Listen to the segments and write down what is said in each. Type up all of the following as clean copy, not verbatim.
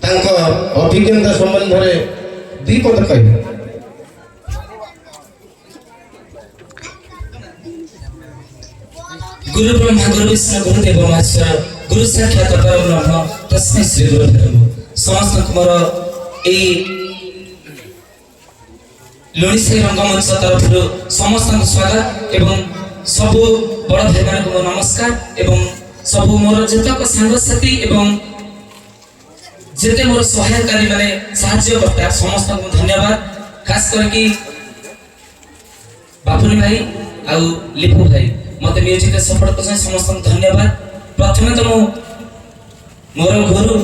अभिज्ञता संबंध में दुई पद कह गुरु ब्रह्मा गुरु विष्णु गुरुदेव महेश्वर गुरु साक्षात परब्रह्म तस्मै श्री गुरुदेव समस्त मोर ए लोणीसाई रंगमंच तरफ समस्त स्वागत एवं सबु बड़ भाई मान को नमस्कार एवं सबु मोर जतक सांगसाथी एवं जेते मोर सहायकारी माने साहाय्य करता समस्त को धन्यवाद खास करके बापुनी भाई आ लिपू भाई मते म्यूजिक सपोर्ट कर समस्त को धन्यवाद। प्रथमे तो मोर गुरु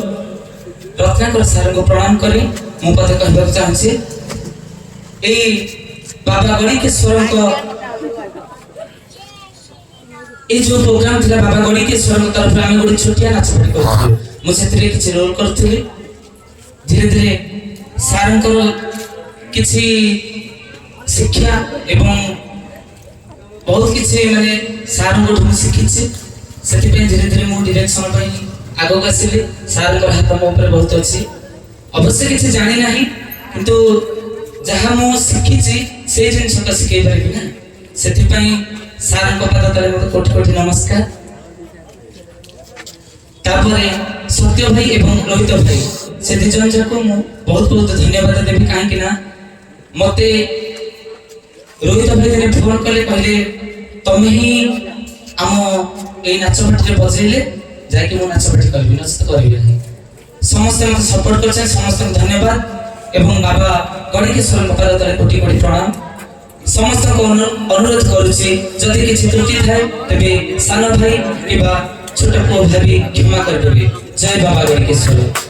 रत्नाकर सार को प्रणाम करी मु पद कहबा चाहछि ए बाबा गणिकेश्वर को ए जो प्रोग्राम थिला बाबा गणिकेश्वर को तरफ आमे गोटे छोटिया नाच पार्टी करथिलु मु सेतरे किछि रोल करथिलि धीरे धीरे सारंकर किछि शिक्षा एवं बहुत किछि माने सारंकर ठु शिखिछि सेति पे धीरे धीरे मु डायरेक्शन पई आगो आसिली सारंकर हाथ मो ऊपर बहुत अछि अवश्य किछि जानि नाही किंतु जहाँ मु शिखिछि से जिन तो शिखै पारिबि ना सेति पई सारंकर पद तले मते कोटि कोटि नमस्कार। तापरे सत्य भाई एवं रोहित भाई से दी जन जाको मु बहुत बहुत धन्यवाद देबी काहे कि ना मते रोहित भाई ने फोन कले कहले तमे ही हम ए नाच पार्टी रे बजेले जाय कि मु नाच पार्टी करबी नस्त करबी नहीं समस्त मते सपोर्ट करछन समस्त को धन्यवाद एवं बाबा गणिकेश्वर पद तले कोटि कोटि प्रणाम। समस्त को अनुरोध करुछि जदि किछि त्रुटि थाए तबे सानो भाई किबा छोट को भाभी क्षमा कर देबे। जय बाबा गणिकेश्वर।